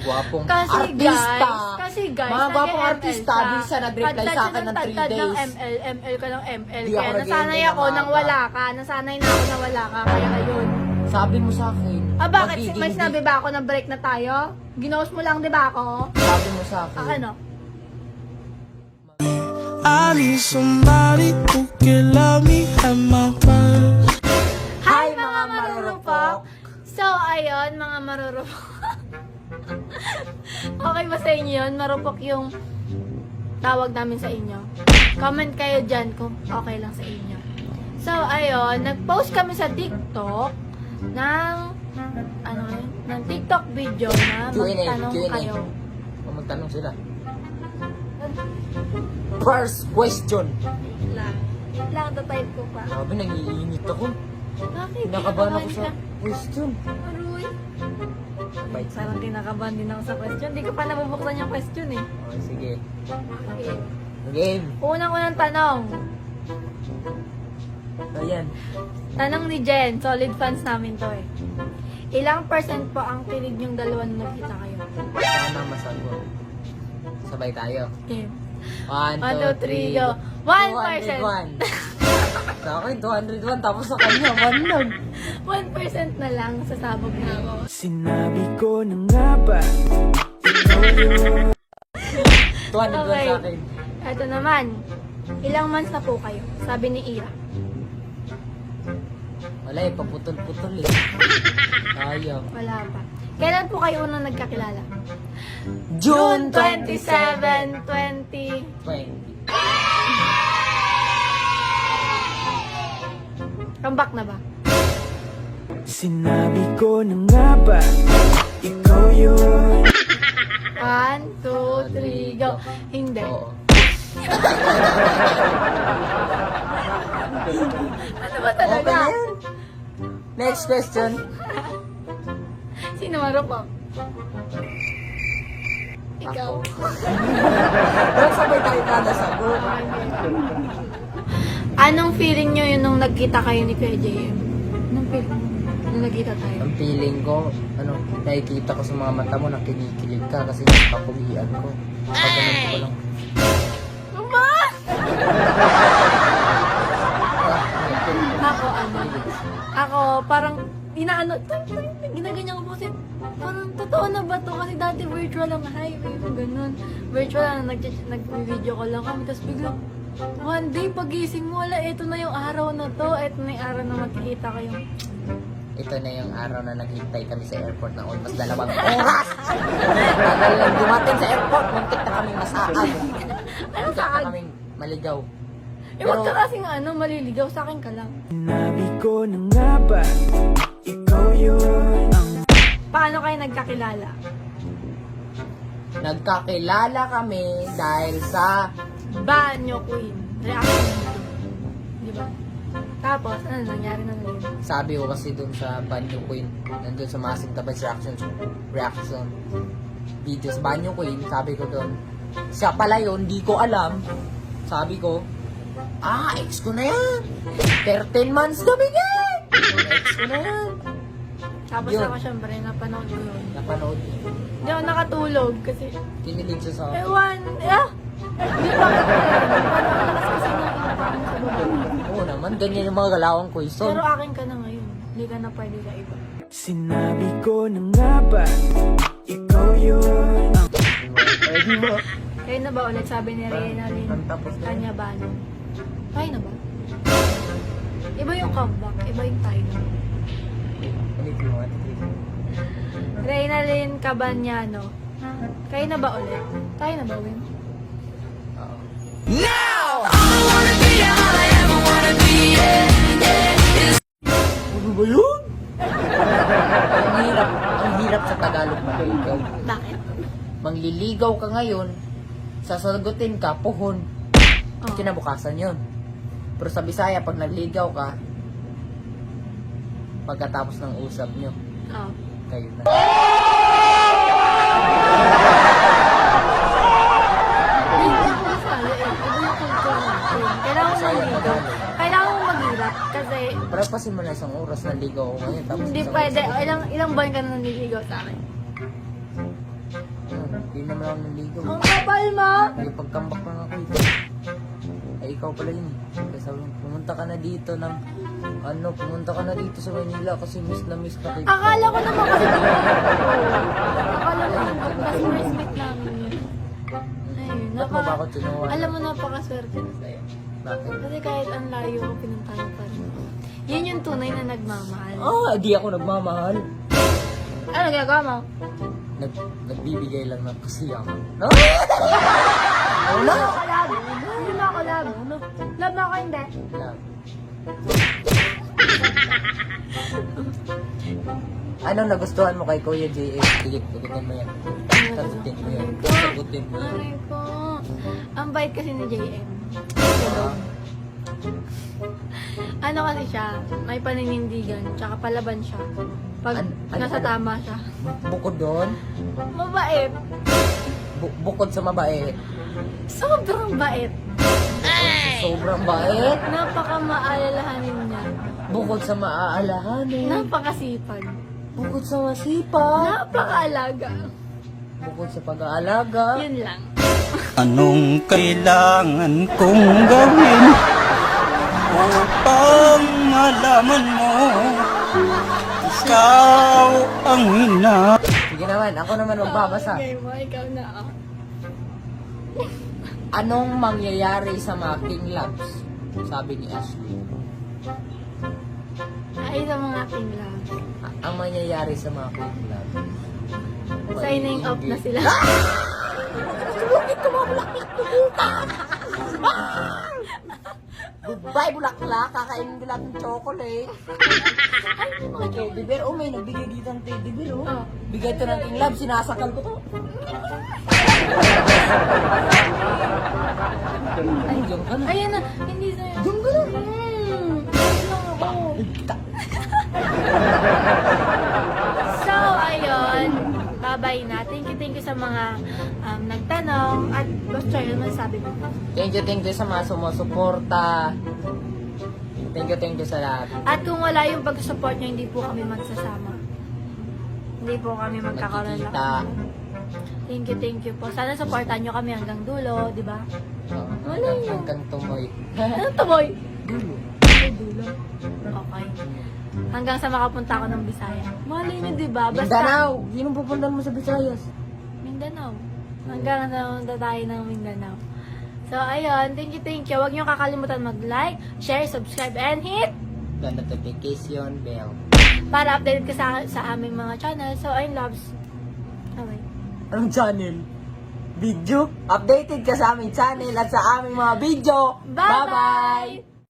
gwapong Kasi artista. guys, mga gwapong nag-ML artista, siya. di siya nag-reply sa akin ng 3 Tagtad ng days. ML ka ng ML. Di Kaya ako nasanay nag-ML ako na nang maaga. wala ka. Nasanay na ako nang wala ka. Kaya ayun. Sabi mo sa akin. Ah, bakit? magiging May sinabi ba ako na break na tayo? Ginost mo lang, di ba ako? Sabi mo sa akin. Ano? I need somebody who can love me at my worst. Hi mga marurupok! So, ayun, mga marurupok. Okay ba sa inyo yun? Marupok yung tawag namin sa inyo. Comment kayo dyan kung okay lang sa inyo. So, ayun, nag-post kami sa TikTok ng, ano yun? Ng TikTok video na magtanong kayo. Magtanong sila. First question. Wait lang, type ko pa. Sabi, nag-iinit ako. Bakit? Kinakabahan ako sa question. Aroy. Bait. Sarang kinakabahan din ako sa question. Hindi ko pa nabubuksan yung question eh. Okay, sige. Okay. Game. Unang tanong. Ayan. Tanong ni Jen, solid fans namin to eh. Ilang percent po ang kilig yung dalawa na nagkita kayo? Sana masagot. Sabay tayo. Okay. 1, 2, 3, go. 1%. 201. Sa akin, 201. Tapos sa kanya, 1 lang. 1% na lang, sasabog na ako. Sinabi ko na nga ba, ikaw yun. 201 sa akin. Ito naman. Ilang months na po kayo? Sabi ni Ira. Wala eh, paputol-putol eh. Ayaw. Wala pa. Kailan po kayo unang nagkakilala? June 27, 20. Comeback na ba? Sinabi ko na nga ba, ikaw yun. 1, 2, 3, go. Hindi. Oo. Ano ba Okay talaga? na yun. Next question. Sino marupok? Ikaw. Pero sabay tayo kada sagot. Anong feeling nyo yun nung nagkita kayo ni Kuya JM? Anong feeling mo nung nagkita tayo? Ang feeling ko, nakikita ko sa mga mata mo na kinikilig ka kasi kapugian ko. Pagkanan ko lang. Mama! Ako, parang, ginaganyan ko po kasi, parang totoo na ba to? Kasi dati virtual lang, hi, babe, ganun. Virtual lang, nag-video ko lang kami, tapos biglang, one day, pagising mo, wala, ito na yung araw na to, ito na yung araw na magkikita kayo. Ito na yung araw na naghintay kami sa airport na almost 2 oras. Tagal lang dumating sa airport, muntik na kaming masakal. Ano Muntik na saan? kaming maligaw. Eh, wag ka kasing maliligaw, sa akin ka lang. Sinabi ko na nga ba, ikaw yun. Paano kayo nagkakilala? Nagkakilala kami dahil sa Banyo Queen. Reaction video. Di ba? Tapos, ano nangyari na yun? sabi ko kasi dun sa Banyo Queen, nandun sa Massive Tabas reaction video sa Banyo Queen, sabi ko dun, siya pala yun, di ko alam. Sabi ko, ex ko na yan. 13 months kami yan. Ex ko na yan. Tapos Yun. ako syempre, napanood ko yun. Napanood, Hindi ako nakatulog kasi, kinilig siya sa ewan, Hindi pa ako kasi nakikita sa baba. Oo naman, ganyan yung mga galawang question. Pero akin ka na ngayon. Hindi ka na pwede sa iba. Sinabi ko na nga ba, ikaw yun. Pwede ba? Kayo na ba ulit sabi ni Reyna Lynn? Tapos na. Kanya ba? Kayo na ba? Iba yung comeback, iba yung title. Ulit yung mga titig. Reyna Lynn Cabanyano. Kayo na ba ulit? Kayo na ba, Win? Oo. Ano ba yun? Ang hirap sa Tagalog mangligaw. Bakit? Mangliligaw ka ngayon, sasagutin ka, puhon. Oh. Kinabukasan yun. Pero sa Bisaya, pag nagligaw ka, pagkatapos ng usap nyo, Oh. kayo na. Hindi ako masaya eh. Iba yung culture natin. Kailangan mo maligaw. Kailangan mo maghirap. Kasi Pero pasin mo na isang oras na ligaw ako ngayon. Tapos hindi isang pwede. oras- Ilang buwan ka na nanliligaw sa akin? Hindi naman ako naligo. Ang kapal mo! May pagkambak lang ako dito. Ay, ikaw pala yun. Kaya sabi mo, pumunta ka na dito ng, pumunta ka na dito sa Manila kasi miss na kita. Akala ko naman kasi akala ko naman kasi na-smith namin yun. Ayun, Ba't mo ba ako tinuwan? alam mo, napakaswerte na sa'yo. Bakit? Kasi kahit ang layo ko, pinuntahan pa rin. Yun yung tunay na nagmamahal. Di ako nagmamahal. Ano gagawa mo? Nagbibigay lang ng kasiyahan. No? Hindi mo ako love. Hindi mo ako love. Love mo ako hindi. Love. Ano nagustuhan mo kay Kuya JF? Sige, tugutin mo yan. Sagutin mo yan. Sagutin mo yan. Aray ko. Ang bait kasi ni JM. Ano kasi siya, may paninindigan, tsaka palaban siya. Pag nasa tama siya. Bukod doon, Mabait. bukod sa mabait, Sobrang bait. sobrang bait, Napaka-maalalahanin niya. bukod sa maaalahanin, Napakasipag. bukod sa masipag, Napakaalaga. bukod sa pag-aalaga. Yun lang. Anong kailangan kong gawin upang malaman mo ikaw ang ina? Sige naman, ako naman magbabasa. Okay mo, ikaw na. Anong mangyayari sa mga King Loves? Sabi ni Ashley. Ay, sa mga king love. Ang mangyayari sa mga King Loves. Signing off na sila. Goodbye, bulaklak. Kakainin ko lahat ng chocolate. Ay, mga teddy bear. Oh, may nagbigay dito ng teddy bear, oh. Oh. Bigay to ng King Love. Sinasakal ko to. Ay, diyan ka na. Ayan na, hindi sa'yo. Diyan ka na. Ayun lang ako. So, ayun. Bye-bye na. Thank you sa mga nagtanong. At, Boss Choy, ano sabi mo? Thank you sa mga sumusuporta. Thank you sa lahat. At kung wala yung pag-support nyo, hindi po kami magsasama. Hindi po kami magkakaroon lang. Nakikita. Thank you po. Sana supportan nyo kami hanggang dulo, di ba? Wala yun. Hanggang tumoy. Ano to, boy? Dulo. Ay, dulo. Okay. Hanggang sa makapunta ako ng Bisaya. Malay nyo, di ba? Basta Mindanao. Sino pupuntan mo sa Visayas? Mindanao. Hanggang sa punta tayo ng Mindanao. So, ayun. Thank you. Huwag nyo kakalimutan mag-like, share, subscribe, and hit The notification bell. para updated ka sa aming mga channel. So, ayun, loves. Okay. Anong channel? Video? Updated ka sa aming channel at sa aming mga video. Bye-bye!